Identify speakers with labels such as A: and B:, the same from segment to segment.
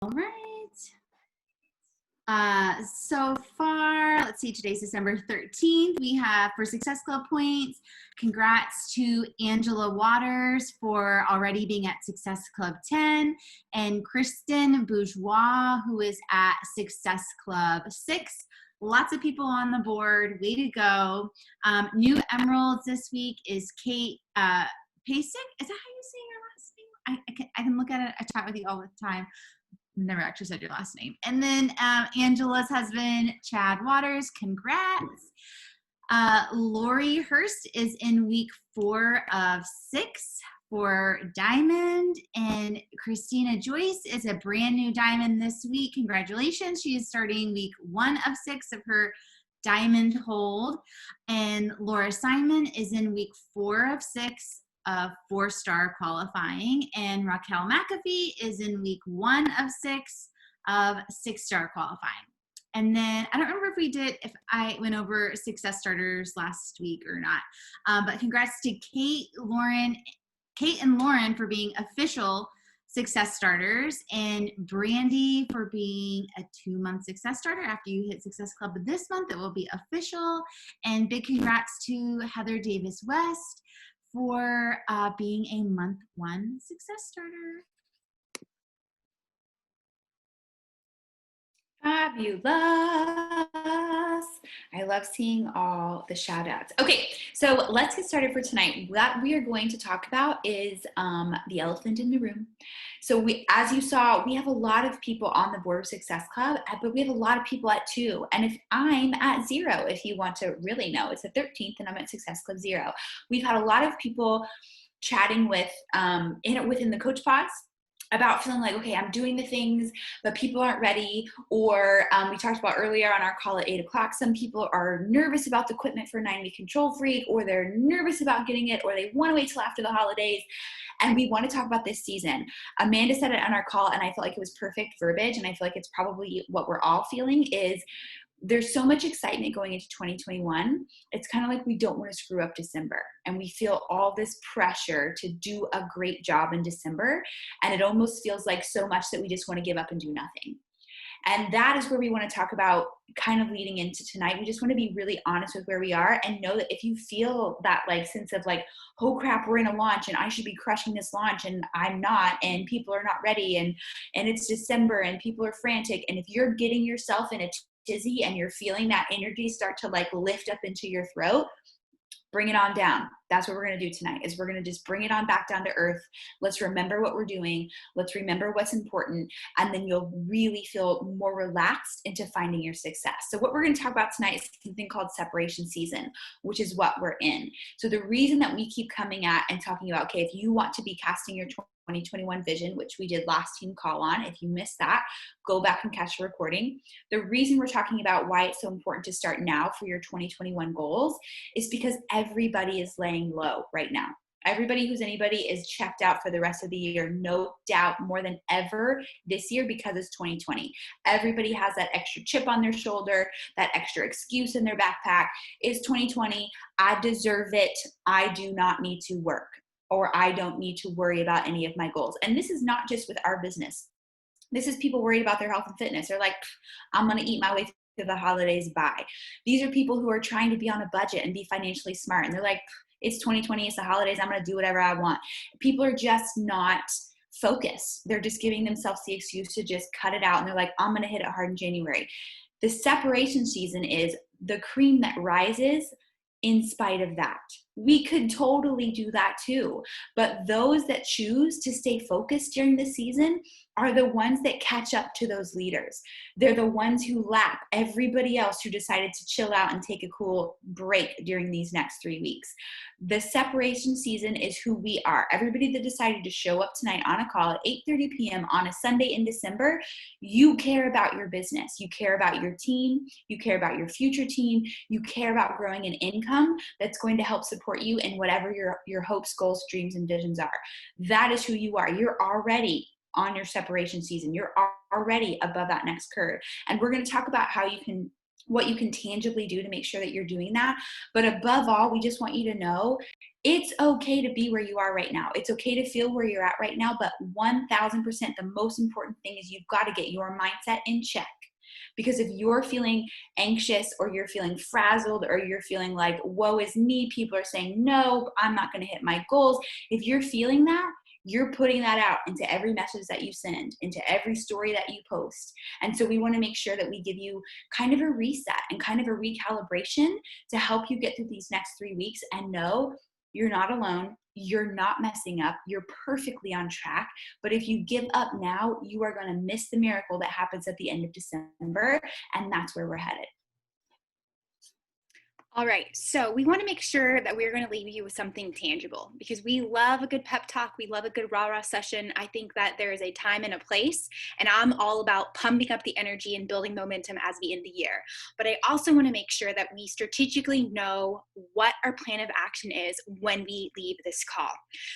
A: All right. So far, let's see, today's December 13th. We have for Success Club points, congrats to Angela Waters for already being at Success Club 10, and Kristen Bourgeois, who is at Success Club 6. Lots of people on the board. Way to go. New Emeralds this week is Kate Pasek. Is that how you say your last name? I can look at it. I chat with you all the time. Never actually said your last name. And then Angela's husband, Chad Waters, congrats. Lori Hurst is in week 4 of 6 for Diamond. And Christina Joyce is a brand new Diamond this week. Congratulations. She is starting week 1 of 6 of her Diamond hold. And Laura Simon is in week 4 of 6 of 4-star qualifying, and Raquel McAfee is in week 1 of 6 of 6-star qualifying. And then I don't remember if I went over success starters last week or not, but congrats to Kate and Lauren for being official success starters, and Brandy for being a 2-month success starter. After you hit Success Club this month, it will be official. And big congrats to Heather Davis West for being a month 1 success starter.
B: Fabulous. I love seeing all the shout outs. Okay, so let's get started for tonight. What we are going to talk about is the elephant in the room. So as you saw, we have a lot of people on the board of Success Club, but we have a lot of people at 2. And if I'm at 0, if you want to really know, it's the 13th and I'm at Success Club 0. We've had a lot of people chatting with within the coach pods about feeling like, okay, I'm doing the things, but people aren't ready. Or we talked about earlier on our call at 8 o'clock, some people are nervous about the equipment for 9-week Control Freak, or they're nervous about getting it, or they want to wait till after the holidays. And we want to talk about this season. Amanda said it on our call, and I felt like it was perfect verbiage, and I feel like it's probably what we're all feeling is there's so much excitement going into 2021. It's kind of like we don't want to screw up December, and we feel all this pressure to do a great job in December, and it almost feels like so much that we just want to give up and do nothing. And that is where we want to talk about kind of leading into tonight. We just want to be really honest with where we are and know that if you feel that like sense of like, oh crap, we're in a launch and I should be crushing this launch and I'm not, and people are not ready, and it's December and people are frantic. And if you're getting yourself in a tizzy and you're feeling that energy start to like lift up into your throat, bring it on down. That's what we're going to do tonight, is we're going to just bring it on back down to earth. Let's remember what we're doing. Let's remember what's important. And then you'll really feel more relaxed into finding your success. So what we're going to talk about tonight is something called separation season, which is what we're in. So the reason that we keep coming at and talking about, okay, if you want to be casting your 2021 vision, which we did last team call on. If you missed that, go back and catch the recording. The reason we're talking about why it's so important to start now for your 2021 goals is because everybody is laying low right now. Everybody who's anybody is checked out for the rest of the year, no doubt, more than ever this year, because it's 2020. Everybody has that extra chip on their shoulder, that extra excuse in their backpack. It's 2020. I deserve it. I do not need to work, or I don't need to worry about any of my goals. And this is not just with our business. This is people worried about their health and fitness. They're like, I'm going to eat my way through the holidays. Bye. These are people who are trying to be on a budget and be financially smart. And they're like, it's 2020, it's the holidays, I'm going to do whatever I want. People are just not focused. They're just giving themselves the excuse to just cut it out. And they're like, I'm going to hit it hard in January. The separation season is the cream that rises in spite of that. We could totally do that too. But those that choose to stay focused during the season are the ones that catch up to those leaders. They're the ones who lap everybody else who decided to chill out and take a cool break during these next 3 weeks. The separation season is who we are. Everybody that decided to show up tonight on a call at 8:30 p.m. on a Sunday in December, you care about your business. You care about your team. You care about your future team. You care about growing an income that's going to help support you in whatever your hopes, goals, dreams, and visions are. That is who you are. You're already on your separation season. You're already above that next curve. And we're going to talk about how you can what you can tangibly do to make sure that you're doing that. But above all, we just want you to know it's okay to be where you are right now. It's okay to feel where you're at right now. But 1000%, the most important thing is you've got to get your mindset in check. Because if you're feeling anxious or you're feeling frazzled or you're feeling like, woe is me, people are saying, no, I'm not going to hit my goals. If you're feeling that, you're putting that out into every message that you send, into every story that you post. And so we want to make sure that we give you kind of a reset and kind of a recalibration to help you get through these next 3 weeks and know you're not alone. You're not messing up. You're perfectly on track. But if you give up now, you are going to miss the miracle that happens at the end of December. And that's where we're headed.
C: All right, so we want to make sure that we're going to leave you with something tangible because we love a good pep talk. We love a good rah-rah session. I think that there is a time and a place, and I'm all about pumping up the energy and building momentum as we end the year. But I also want to make sure that we strategically know what our plan of action is when we leave this call.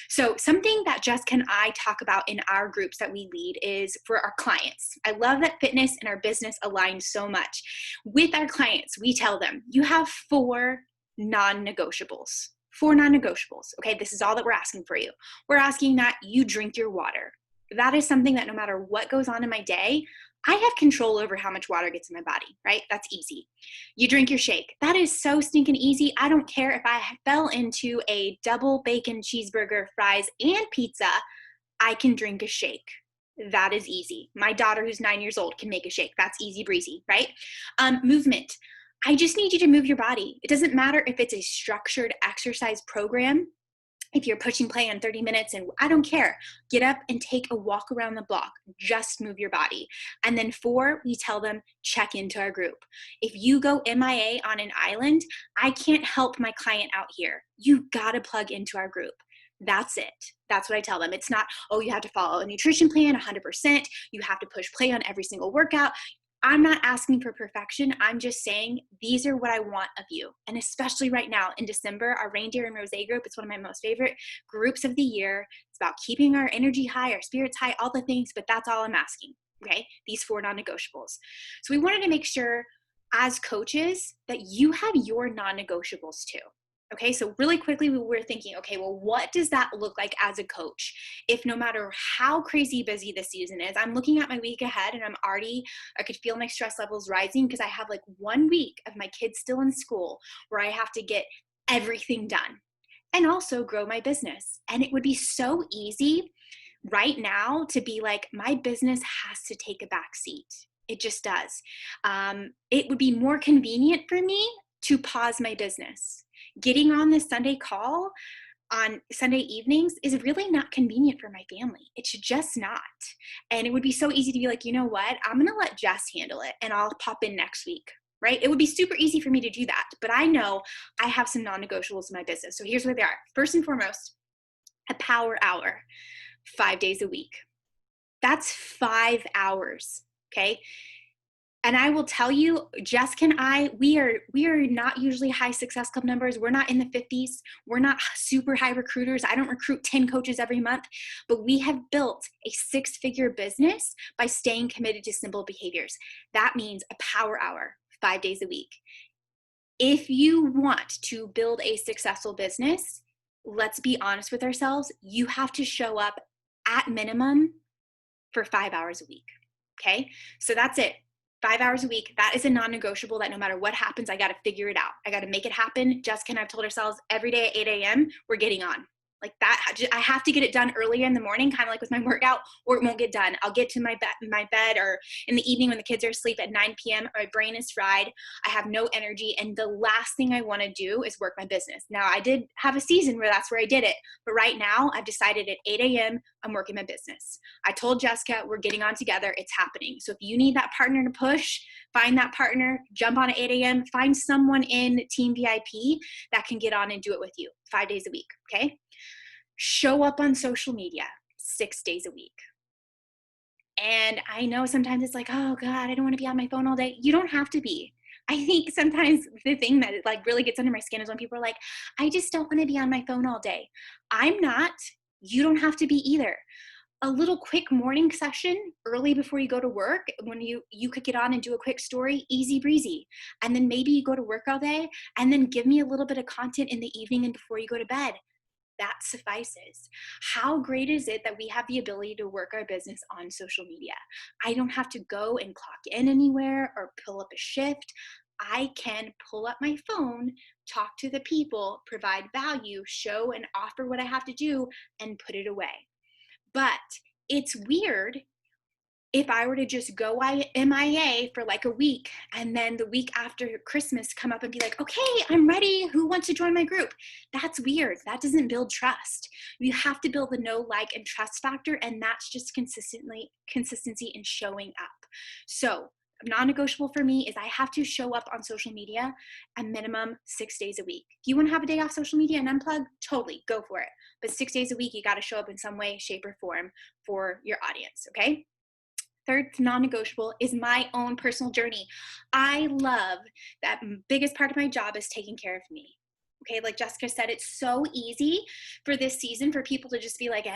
C: So something that Jessica and I talk about in our groups that we lead is for our clients. I love that fitness and our business align so much. With our clients, we tell them, you have four non-negotiables. Four non-negotiables. Okay, this is all that we're asking for you. We're asking that you drink your water. That is something that no matter what goes on in my day, I have control over how much water gets in my body, right? That's easy. You drink your shake. That is so stinking easy. I don't care if I fell into a double bacon cheeseburger, fries, and pizza, I can drink a shake. That is easy. My daughter, who's 9 years old, can make a shake. That's easy breezy, right? Movement. I just need you to move your body. It doesn't matter if it's a structured exercise program, if you're pushing play on 30 minutes, and I don't care. Get up and take a walk around the block. Just move your body. And then 4, we tell them, check into our group. If you go MIA on an island, I can't help my client out here. You gotta plug into our group. That's it. That's what I tell them. It's not, oh, you have to follow a nutrition plan 100%. You have to push play on every single workout. I'm not asking for perfection. I'm just saying these are what I want of you. And especially right now in December, our Reindeer and Rosé group is one of my most favorite groups of the year. It's about keeping our energy high, our spirits high, all the things, but that's all I'm asking, okay? These 4 non-negotiables. So we wanted to make sure as coaches that you have your non-negotiables too. Okay, so really quickly, we were thinking, okay, well, what does that look like as a coach? If no matter how crazy busy the season is, I'm looking at my week ahead and I could feel my stress levels rising because I have like 1 week of my kids still in school where I have to get everything done and also grow my business. And it would be so easy right now to be like, my business has to take a back seat. It just does. It would be more convenient for me to pause my business. Getting on this Sunday call on Sunday evenings is really not convenient for my family. It's just not. And it would be so easy to be like, you know what? I'm going to let Jess handle it and I'll pop in next week, right? It would be super easy for me to do that. But I know I have some non-negotiables in my business. So here's what they are. First and foremost, a power hour, 5 days a week. That's 5 hours, okay? And I will tell you, Jessica and I, we are not usually high Success Club numbers. We're not in the 50s. We're not super high recruiters. I don't recruit 10 coaches every month, but we have built a 6-figure business by staying committed to simple behaviors. That means a power hour, 5 days a week. If you want to build a successful business, let's be honest with ourselves. You have to show up at minimum for 5 hours a week. Okay, so that's it. 5 hours a week. That is a non-negotiable that no matter what happens, I got to figure it out. I got to make it happen. Jessica and I have told ourselves every day at 8 a.m. we're getting on. Like that, I have to get it done earlier in the morning, kind of like with my workout, or it won't get done. I'll get to my bed or in the evening when the kids are asleep at 9 p.m. My brain is fried. I have no energy. And the last thing I want to do is work my business. Now, I did have a season where that's where I did it. But right now, I've decided at 8 a.m., I'm working my business. I told Jessica, we're getting on together. It's happening. So if you need that partner to push, find that partner, jump on at 8 a.m., find someone in Team VIP that can get on and do it with you 5 days a week, okay? Show up on social media 6 days a week. And I know sometimes it's like, oh God, I don't want to be on my phone all day. You don't have to be. I think sometimes the thing that like really gets under my skin is when people are like, I just don't want to be on my phone all day. I'm not. You don't have to be either. a little quick morning session early before you go to work, when you could get on and do a quick story, easy breezy. And then maybe you go to work all day, and then give me a little bit of content in the evening and before you go to bed. That suffices. How great is it that we have the ability to work our business on social media? I don't have to go and clock in anywhere or pull up a shift. I can pull up my phone, talk to the people, provide value, show and offer what I have to do, and put it away. But it's weird if I were to just go MIA for like a week, and then the week after Christmas come up and be like, okay, I'm ready. Who wants to join my group? That's weird. That doesn't build trust. You have to build the know, like, and trust factor. And that's just consistency in showing up. So non-negotiable for me is I have to show up on social media a minimum 6 days a week. Do you want to have a day off social media and unplug? Totally, go for it. But 6 days a week, you got to show up in some way, shape, or form for your audience, okay? Third non-negotiable is my own personal journey. I love that biggest part of my job is taking care of me. Okay, like Jessica said, it's so easy for this season for people to just be like,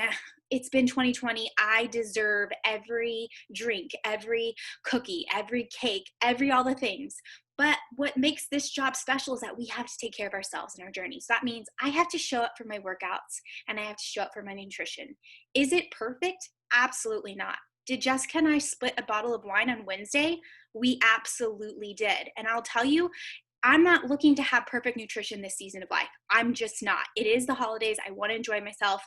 C: it's been 2020. I deserve every drink, every cookie, every cake, all the things. But what makes this job special is that we have to take care of ourselves in our journey. So that means I have to show up for my workouts, and I have to show up for my nutrition. Is it perfect? Absolutely not. Did Jessica and I split a bottle of wine on Wednesday? We absolutely did. And I'll tell you, I'm not looking to have perfect nutrition this season of life. I'm just not. It is the holidays. I want to enjoy myself,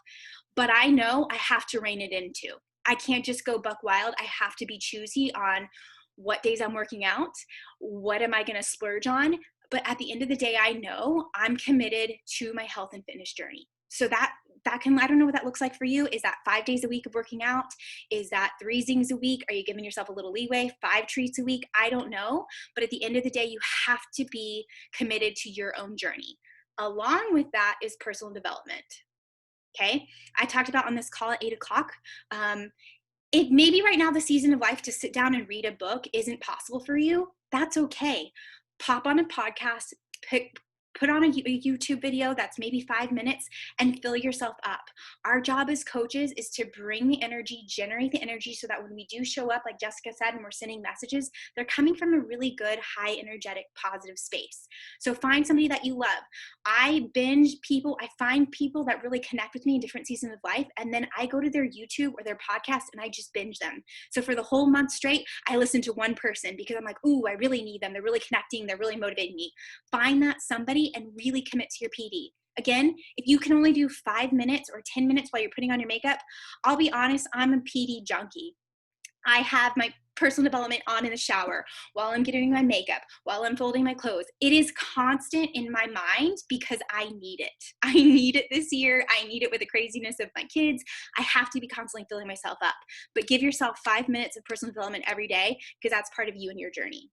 C: but I know I have to rein it in too. I can't just go buck wild. I have to be choosy on what days I'm working out. What am I going to splurge on? But at the end of the day, I know I'm committed to my health and fitness journey. So that can, I don't know what that looks like for you. Is that 5 days a week of working out? Is that 3 zings a week? Are you giving yourself a little leeway? 5 treats a week? I don't know. But at the end of the day, you have to be committed to your own journey. Along with that is personal development. Okay. I talked about on this call at 8 o'clock. If maybe right now the season of life to sit down and read a book isn't possible for you, that's okay. Pop on a podcast, put on a YouTube video that's maybe 5 minutes, and fill yourself up. Our job as coaches is to bring the energy, generate the energy, so that when we do show up, like Jessica said, and we're sending messages, they're coming from a really good, high energetic, positive space. So find somebody that you love. I find people that really connect with me in different seasons of life, and then I go to their YouTube or their podcast and I just binge them. So for the whole month straight, I listen to one person because I'm like, ooh, I really need them. They're really connecting. They're really motivating me. Find that somebody and really commit to your PD. Again, if you can only do 5 minutes or 10 minutes while you're putting on your makeup, I'll be honest, I'm a PD junkie. I have my personal development on in the shower, while I'm getting my makeup, while I'm folding my clothes. It is constant in my mind because I need it. I need it this year. I need it with the craziness of my kids. I have to be constantly filling myself up. But give yourself 5 minutes of personal development every day, because that's part of you and your journey.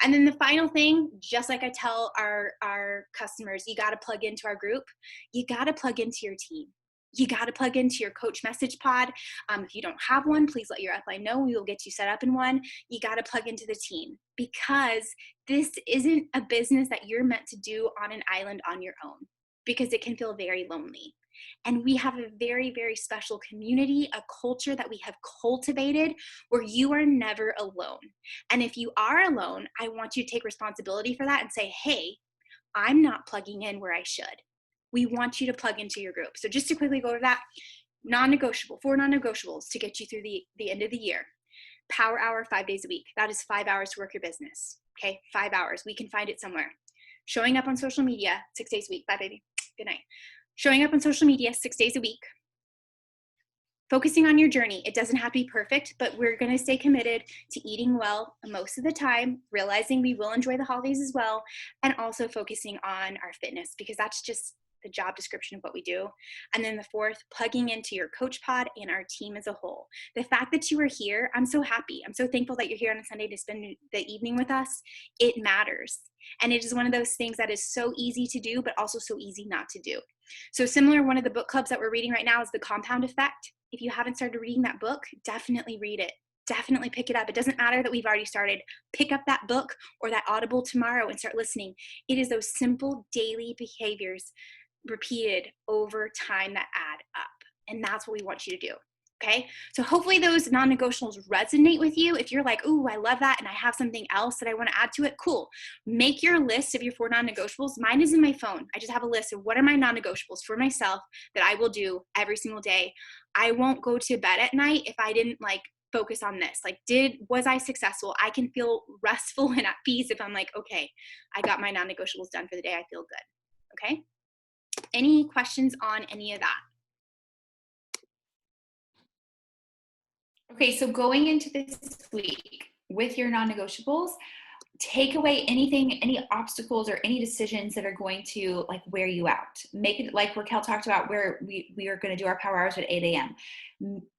C: And then the final thing, just like I tell our customers, you got to plug into our group. You got to plug into your team. You got to plug into your coach message pod. If you don't have one, please let your upline know. We will get you set up in one. You got to plug into the team, because this isn't a business that you're meant to do on an island on your own, because it can feel very lonely. And we have a very, very special community, a culture that we have cultivated where you are never alone. And if you are alone, I want you to take responsibility for that and say, hey, I'm not plugging in where I should. We want you to plug into your group. So just to quickly go over that, 4 non-negotiables to get you through the end of the year. Power hour, 5 days a week. That is 5 hours to work your business. Okay, 5 hours. We can find it somewhere. Showing up on social media, 6 days a week. Bye, baby. Good night. Showing up on social media 6 days a week. Focusing on your journey. It doesn't have to be perfect, but we're going to stay committed to eating well most of the time, realizing we will enjoy the holidays as well, and also focusing on our fitness, because that's just the job description of what we do. And then the 4th, plugging into your coach pod and our team as a whole. The fact that you are here, I'm so happy. I'm so thankful that you're here on a Sunday to spend the evening with us. It matters. And it is one of those things that is so easy to do, but also so easy not to do. So similar, one of the book clubs that we're reading right now is The Compound Effect. If you haven't started reading that book, definitely read it. Definitely pick it up. It doesn't matter that we've already started. Pick up that book or that Audible tomorrow and start listening. It is those simple daily behaviors repeated over time that add up. And that's what we want you to do. Okay, so hopefully those non-negotiables resonate with you. If you're like, ooh, I love that, and I have something else that I want to add to it, cool. Make your list of your 4 non-negotiables. Mine is in my phone. I just have a list of what are my non-negotiables for myself that I will do every single day. I won't go to bed at night if I didn't like focus on this. Like, was I successful? I can feel restful and at peace if I'm like, okay, I got my non-negotiables done for the day. I feel good. Okay. Any questions on any of that?
B: Okay, so going into this week with your non-negotiables, take away anything, any obstacles or any decisions that are going to like wear you out. Make it like Raquel talked about, where we are going to do our power hours at 8 a.m.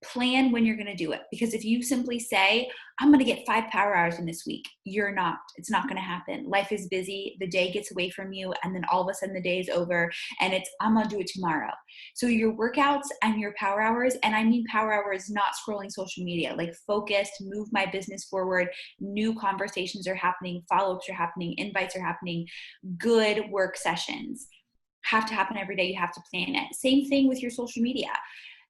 B: Plan when you're going to do it. Because if you simply say, I'm going to get 5 power hours in this week, you're not. It's not going to happen. Life is busy. The day gets away from you. And then all of a sudden the day is over and I'm going to do it tomorrow. So your workouts and your power hours, and I mean power hours, not scrolling social media, like focused, move my business forward. New conversations are happening. Follow-ups are happening. Invites are happening. Good work sessions have to happen every day. You have to plan it. Same thing with your social media.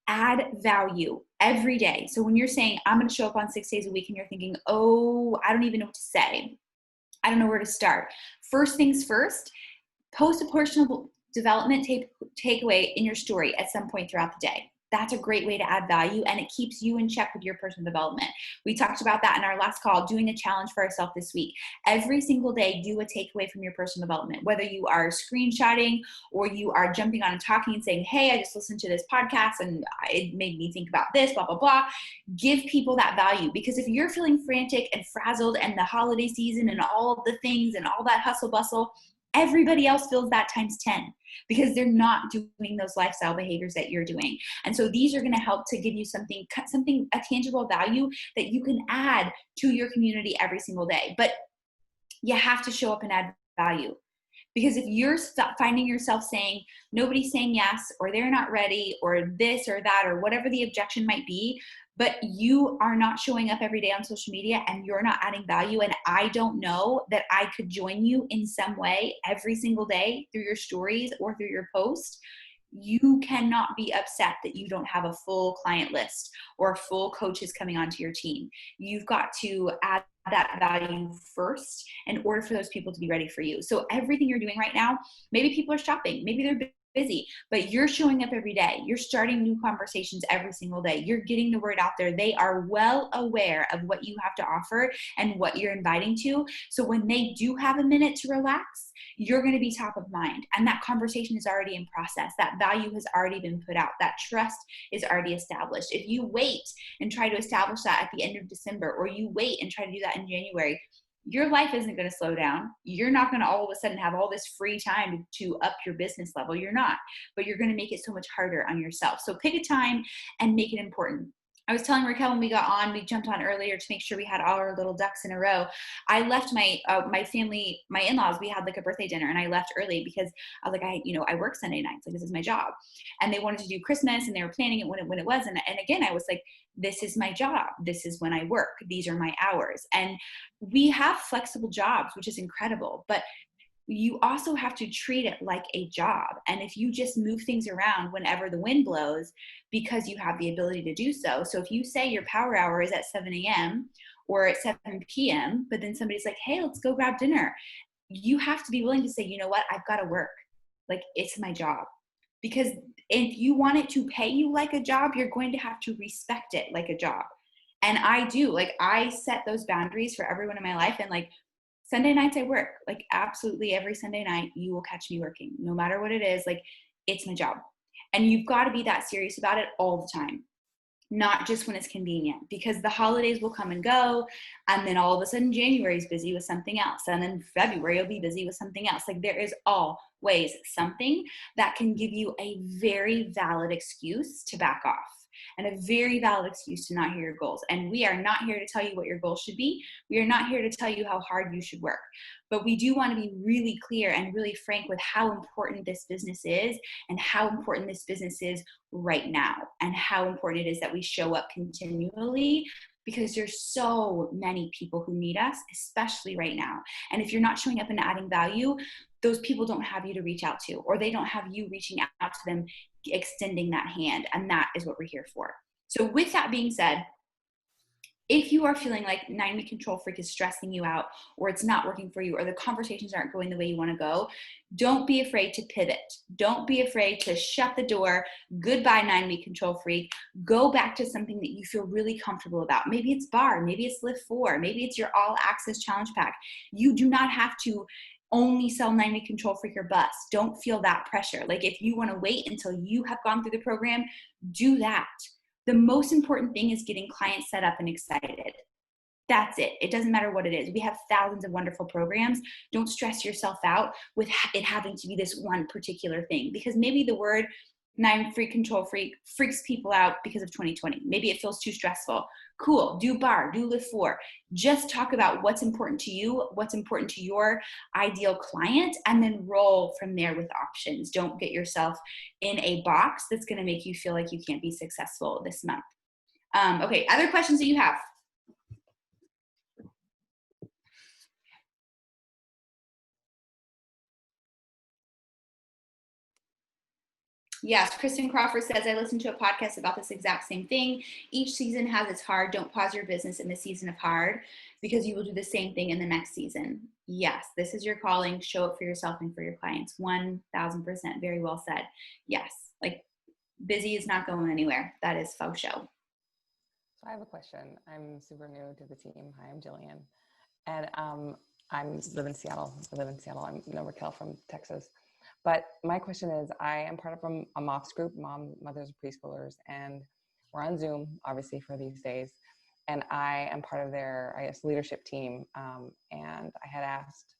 B: Add value every day. So when you're saying, I'm going to show up on 6 days a week and you're thinking, oh, I don't even know what to say. I don't know where to start. First things first, post a personal development takeaway in your story at some point throughout the day. That's a great way to add value, and it keeps you in check with your personal development. We talked about that in our last call, doing a challenge for ourselves this week. Every single day, do a takeaway from your personal development, whether you are screenshotting or you are jumping on and talking and saying, hey, I just listened to this podcast and it made me think about this, blah, blah, blah. Give people that value, because if you're feeling frantic and frazzled and the holiday season and all the things and all that hustle bustle, everybody else feels that times 10 because they're not doing those lifestyle behaviors that you're doing. And so these are going to help to give you something, a tangible value that you can add to your community every single day. But you have to show up and add value. Because if you're finding yourself saying, nobody's saying yes, or they're not ready, or this or that, or whatever the objection might be, but you are not showing up every day on social media and you're not adding value, and I don't know that I could join you in some way every single day through your stories or through your post, you cannot be upset that you don't have a full client list or full coaches coming onto your team. You've got to add that value first in order for those people to be ready for you. So everything you're doing right now, maybe people are shopping, maybe they're busy, but you're showing up every day. You're starting new conversations every single day. You're getting the word out there. They are well aware of what you have to offer and what you're inviting to. So when they do have a minute to relax, you're going to be top of mind. And that conversation is already in process. That value has already been put out. That trust is already established. If you wait and try to establish that at the end of December, or you wait and try to do that in January, your life isn't going to slow down. You're not going to all of a sudden have all this free time to up your business level. You're not, but you're going to make it so much harder on yourself. So pick a time and make it important. I was telling Raquel when we got on, we jumped on earlier to make sure we had all our little ducks in a row. I left my family, my in-laws, we had like a birthday dinner, and I left early because I was like, I work Sunday nights, like this is my job. And they wanted to do Christmas and they were planning it when it was. And again, I was like, this is my job. This is when I work. These are my hours. And we have flexible jobs, which is incredible, but you also have to treat it like a job. And if you just move things around whenever the wind blows, because you have the ability to do so. So if you say your power hour is at 7 a.m. or at 7 p.m., but then somebody's like, hey, let's go grab dinner, you have to be willing to say, you know what, I've got to work. Like, it's my job. Because if you want it to pay you like a job, you're going to have to respect it like a job. And I do, like, I set those boundaries for everyone in my life. And like, Sunday nights I work, like absolutely every Sunday night you will catch me working, no matter what it is. Like, it's my job. And you've got to be that serious about it all the time, not just when it's convenient, because the holidays will come and go. And then all of a sudden January is busy with something else. And then February will be busy with something else. Like, there is always something that can give you a very valid excuse to back off, and a very valid excuse to not hear your goals. And we are not here to tell you what your goals should be. We are not here to tell you how hard you should work. But we do want to be really clear and really frank with how important this business is, and how important this business is right now, and how important it is that we show up continually, because there's so many people who need us, especially right now. And if you're not showing up and adding value, those people don't have you to reach out to, or they don't have you reaching out to them, extending that hand. And that is what we're here for. So with that being said, if you are feeling like 9-week control freak is stressing you out, or it's not working for you, or the conversations aren't going the way you want to go, don't be afraid to pivot. Don't be afraid to shut the door. Goodbye, 9-week control freak. Go back to something that you feel really comfortable about. Maybe it's bar, maybe it's Lift 4, maybe it's your all access challenge pack. You do not have to only sell 9-week control freak or bust. Don't feel that pressure. Like if you want to wait until you have gone through the program, do that. The most important thing is getting clients set up and excited. That's it. It doesn't matter what it is. We have thousands of wonderful programs. Don't stress yourself out with it having to be this one particular thing, because maybe the word 9-week control freak freaks people out because of 2020. Maybe it feels too stressful. Cool. Do bar, do Lift 4. Just talk about what's important to you, what's important to your ideal client, and then roll from there with options. Don't get yourself in a box that's going to make you feel like you can't be successful this month. Okay. Other questions that you have? Yes, Kristen Crawford says, I listened to a podcast about this exact same thing. Each season has its hard. Don't pause your business in the season of hard, because you will do the same thing in the next season. Yes, this is your calling. Show up for yourself and for your clients. 1000%. Very well said. Yes, like busy is not going anywhere. That is faux show.
D: So I have a question. I'm super new to the team. Hi, I'm Jillian. And I live in Seattle. I'm NoRaquel from Texas. But my question is, I am part of a MOPS group, mothers of preschoolers, and we're on Zoom, obviously, for these days. And I am part of their, I guess, leadership team. And I had asked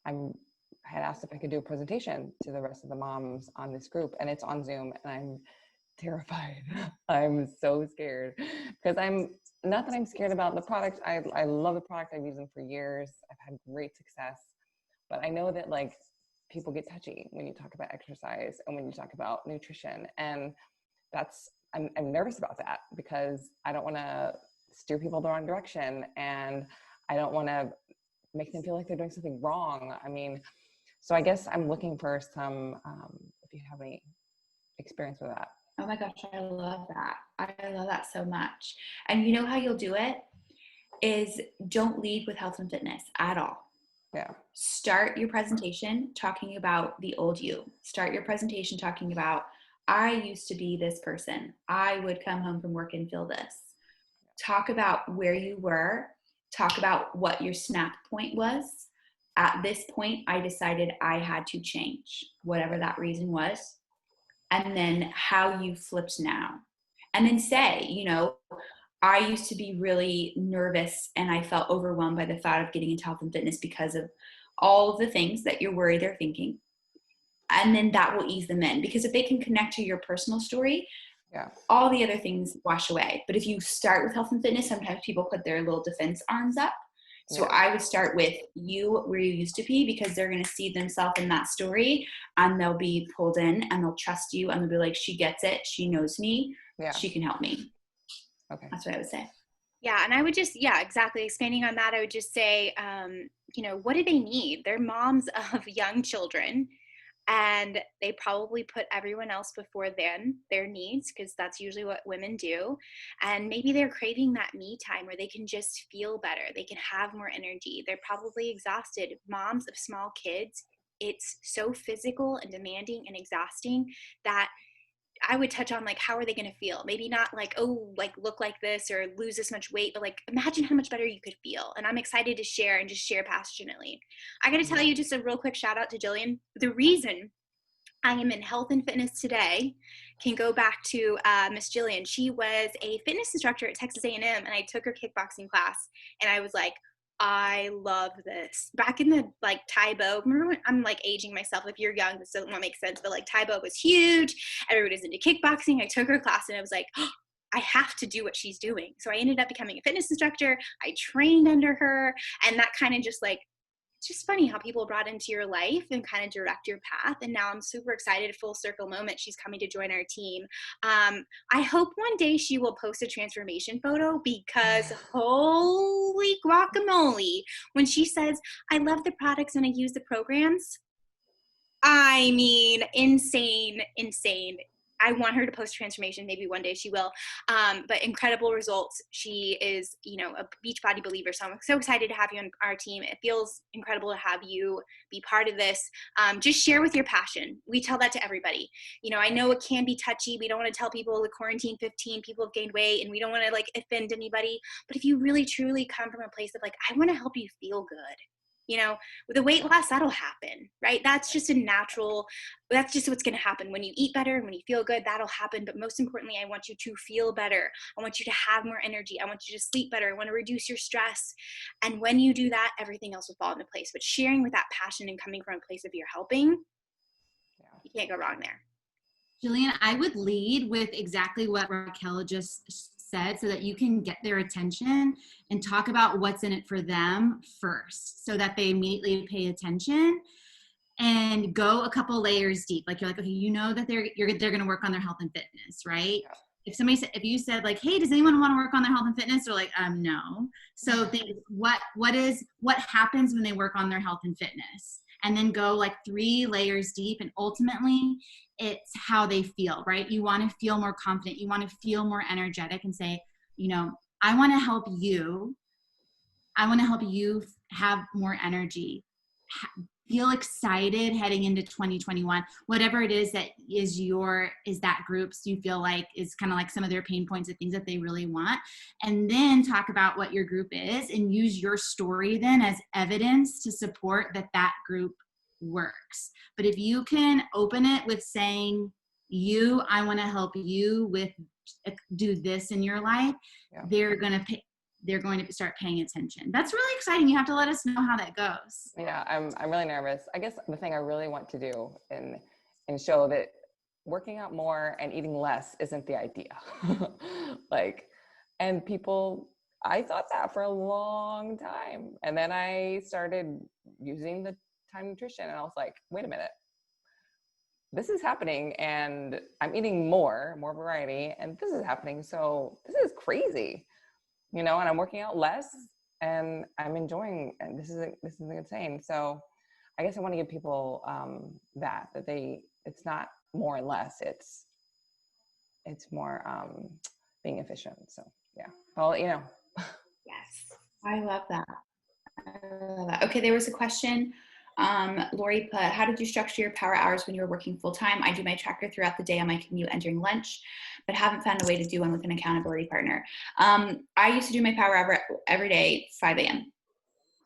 D: if I could do a presentation to the rest of the moms on this group, and it's on Zoom, and I'm terrified. I'm so scared, because not that I'm scared about the product. I love the product. I've used them for years. I've had great success, but I know that like people get touchy when you talk about exercise and when you talk about nutrition. And I'm nervous about that, because I don't want to steer people the wrong direction, and I don't want to make them feel like they're doing something wrong. I mean, so I guess I'm looking for some, if you have any experience with that.
B: Oh my gosh, I love that. I love that so much. And you know how you'll do it is don't lead with health and fitness at all.
D: Yeah.
B: Start your presentation talking about the old you. Start your presentation talking about, I used to be this person. I would come home from work and feel this. Talk about where you were. Talk about what your snap point was. At this point, I decided I had to change, whatever that reason was. And then how you flipped now. And then say, I used to be really nervous and I felt overwhelmed by the thought of getting into health and fitness because of all of the things that you're worried they're thinking. And then that will ease them in, because if they can connect to your personal story, all the other things wash away. But if you start with health and fitness, sometimes people put their little defense arms up. So I would start with you, where you used to be, because they're going to see themselves in that story, and they'll be pulled in, and they'll trust you, and they'll be like, she gets it. She knows me. She can help me.
D: Okay.
B: That's what I would say.
C: Yeah. And I would just, exactly. Expanding on that, I would just say, what do they need? They're moms of young children, and they probably put everyone else before their needs, because that's usually what women do. And maybe they're craving that me time where they can just feel better. They can have more energy. They're probably exhausted. Moms of small kids, it's so physical and demanding and exhausting that I would touch on, like, how are they going to feel? Maybe not like, oh, like look like this or lose this much weight, but like, imagine how much better you could feel. And I'm excited to share and just share passionately. I got to tell you just a real quick shout out to Jillian. The reason I am in health and fitness today can go back to Miss Jillian. She was a fitness instructor at Texas A&M, and I took her kickboxing class, and I was like, I love this. Back in the Taibo, remember when, I'm like aging myself, if you're young, this doesn't want to make sense, but Taibo was huge. Everybody's into kickboxing. I took her class and I was like, oh, I have to do what she's doing. So I ended up becoming a fitness instructor. I trained under her, and that kind of just it's just funny how people brought into your life and kind of direct your path. And now I'm super excited, full circle moment. She's coming to join our team. I hope one day she will post a transformation photo, because holy guacamole, when she says, I love the products and I use the programs, I mean, insane. I want her to post transformation. Maybe one day she will. But incredible results. She is, a Beachbody believer. So I'm so excited to have you on our team. It feels incredible to have you be part of this. Just share with your passion. We tell that to everybody. I know it can be touchy. We don't want to tell people the quarantine 15 people have gained weight, and we don't want to like offend anybody. But if you really truly come from a place of like, I want to help you feel good. With the weight loss, that'll happen, right? That's just that's just what's going to happen. When you eat better and when you feel good, that'll happen. But most importantly, I want you to feel better. I want you to have more energy. I want you to sleep better. I want to reduce your stress. And when you do that, everything else will fall into place. But sharing with that passion and coming from a place of you're helping, you can't go wrong there.
A: Jillian, I would lead with exactly what Raquel just said so that you can get their attention and talk about what's in it for them first so that they immediately pay attention and go a couple layers deep. Like you're like, okay, that they're going to work on their health and fitness, right? Yeah. If you said like, hey, does anyone want to work on their health and fitness? They're like, no. So think what happens when they work on their health and fitness, and then go like 3 layers deep. And ultimately it's how they feel, right? You want to feel more confident. You want to feel more energetic and say, I want to help you. I want to help you have more energy. Feel excited heading into 2021, whatever it is that is that group's you feel like is kind of like some of their pain points and things that they really want. And then talk about what your group is and use your story then as evidence to support that group works. But if you can open it with saying, I want to help you with do this in your life, they're going to start paying attention. That's really exciting. You have to let us know how that goes.
D: Yeah, I'm really nervous. I guess the thing I really want to do and show that working out more and eating less isn't the idea. And people, I thought that for a long time. And then I started using the Time Nutrition and I was like, wait a minute, this is happening and I'm eating more variety and this is happening. So this is crazy. And I'm working out less and I'm enjoying, and this is insane. So I guess I want to give people that it's not more and less, it's more being efficient. So yeah. Well,
B: Yes. I love that. Okay. There was a question. Lori put, how did you structure your power hours when you were working full time? I do my tracker throughout the day on my commute and during lunch, but haven't found a way to do one with an accountability partner. I used to do my power hour every day, 5 a.m.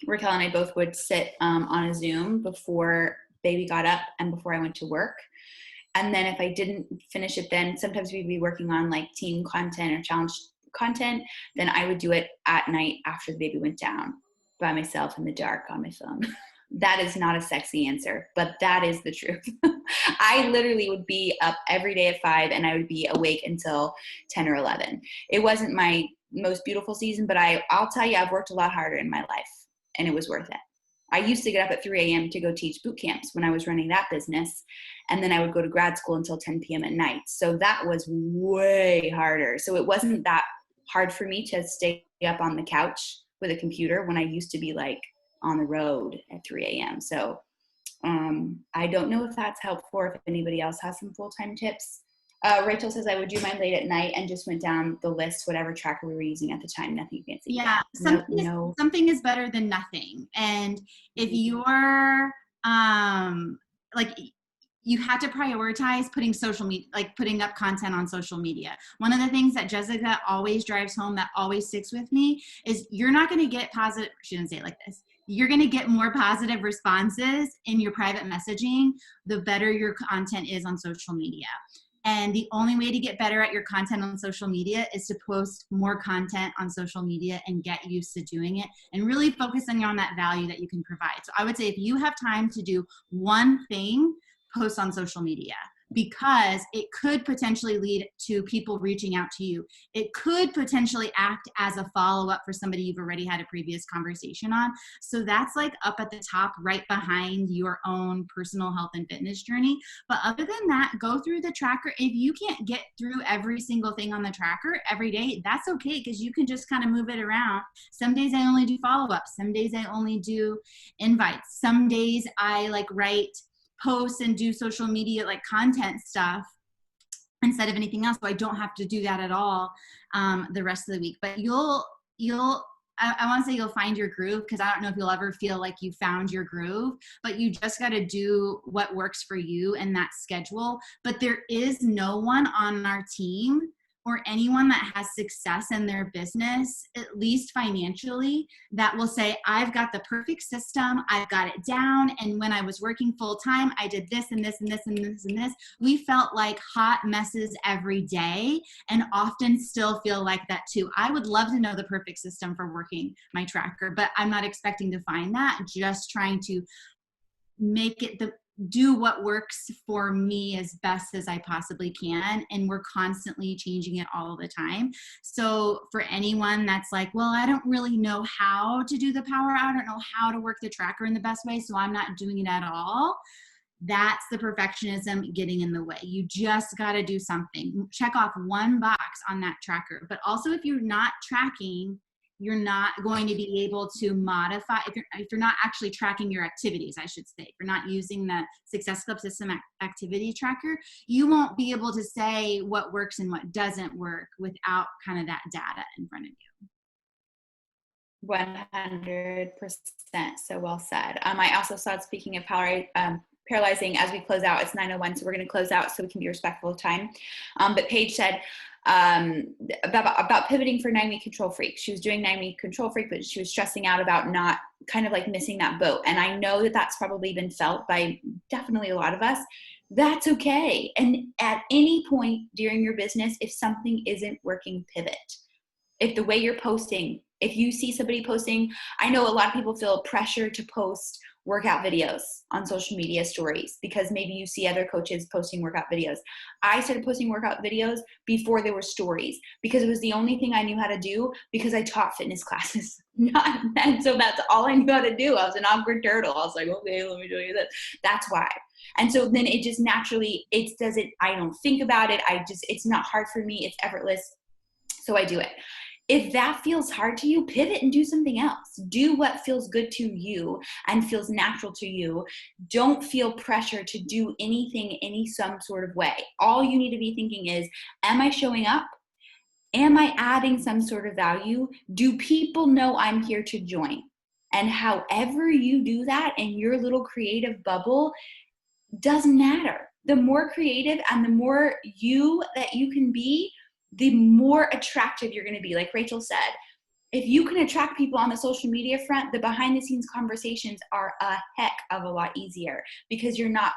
B: Raquel and I both would sit on a Zoom before baby got up and before I went to work. And then if I didn't finish it, then sometimes we'd be working on like team content or challenge content. Then I would do it at night after the baby went down by myself in the dark on my phone. That is not a sexy answer, but that is the truth. I literally would be up every day at 5 and I would be awake until 10 or 11. It wasn't my most beautiful season, but I'll tell you, I've worked a lot harder in my life and it was worth it. I used to get up at 3 a.m. to go teach boot camps when I was running that business. And then I would go to grad school until 10 p.m. at night. So that was way harder. So it wasn't that hard for me to stay up on the couch with a computer when I used to be like on the road at 3 a.m. So I don't know if that's helpful or if anybody else has some full-time tips. Rachel says I would do mine late at night and just went down the list, whatever tracker we were using at the time, nothing fancy.
A: Yeah, something is better than nothing. And if you're you have to prioritize putting social media, like putting up content on social media. One of the things that Jessica always drives home that always sticks with me is you're not going to get positive, she didn't say it like this, you're going to get more positive responses in your private messaging the better your content is on social media. And the only way to get better at your content on social media is to post more content on social media and get used to doing it and really focusing on that value that you can provide. So I would say if you have time to do one thing, post on social media, because it could potentially lead to people reaching out to you. It could potentially act as a follow-up for somebody you've already had a previous conversation on. So that's like up at the top, right behind your own personal health and fitness journey. But other than that, go through the tracker. If you can't get through every single thing on the tracker every day, that's okay, because you can just kind of move it around. Some days I only do follow-ups. Some days I only do invites. Some days I write posts and do social media content stuff instead of anything else. So I don't have to do that at all the rest of the week. But I want to say you'll find your groove, because I don't know if you'll ever feel like you found your groove, but you just got to do what works for you in that schedule. But there is no one on our team or anyone that has success in their business, at least financially, that will say, I've got the perfect system, I've got it down, and when I was working full time, I did this and this and this and this and this. We felt like hot messes every day, and often still feel like that too. I would love to know the perfect system for working my tracker, but I'm not expecting to find that, just trying to make it do what works for me as best as I possibly can. And we're constantly changing it all the time. So for anyone that's like, well, I don't really know how to do the power hour, I don't know how to work the tracker in the best way, so I'm not doing it at all. That's the perfectionism getting in the way. You just got to do something. Check off one box on that tracker. But also, if you're not tracking, you're not going to be able to modify, if you're not actually tracking your activities, I should say, if you're not using the Success Club System activity tracker, you won't be able to say what works and what doesn't work without kind of that data in front of you.
B: 100%. So well said. I also saw, speaking of paralyzing, as we close out, it's 9:01, so we're going to close out so we can be respectful of time. But Paige said, about pivoting for 9-week control freak. She was doing 9-week control freak, but she was stressing out about not kind of like missing that boat. And I know that that's probably been felt by definitely a lot of us. That's okay. And at any point during your business, if something isn't working, pivot. If the way you're posting, if you see somebody posting, I know a lot of people feel pressure to post workout videos on social media stories because maybe you see other coaches posting workout videos. I started posting workout videos before there were stories because it was the only thing I knew how to do because I taught fitness classes. And so that's all I knew how to do. I was an awkward turtle. I was like, okay, let me show you this. That's why. And so then it just naturally, I don't think about it. It's not hard for me. It's effortless. So I do it. If that feels hard to you, pivot and do something else. Do what feels good to you and feels natural to you. Don't feel pressure to do anything some sort of way. All you need to be thinking is, am I showing up? Am I adding some sort of value? Do people know I'm here to join? And however you do that in your little creative bubble doesn't matter. The more creative and the more you that you can be, the more attractive you're going to be. Like Rachel said, if you can attract people on the social media front, the behind the scenes conversations are a heck of a lot easier because you're not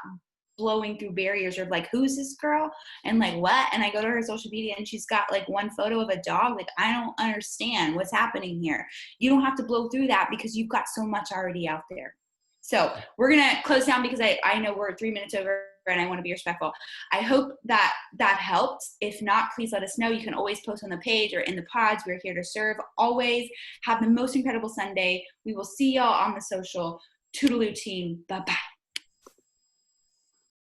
B: blowing through barriers of like, who's this girl? And like, what? And I go to her social media and she's got like one photo of a dog. Like, I don't understand what's happening here. You don't have to blow through that because you've got so much already out there. So we're going to close down because I know we're 3 minutes over and I want to be respectful. I hope that helped. If not, please let us know. You can always post on the page or in the pods. We're here to serve. Always have the most incredible Sunday. We will see y'all on the social. Toodaloo team. Bye-bye.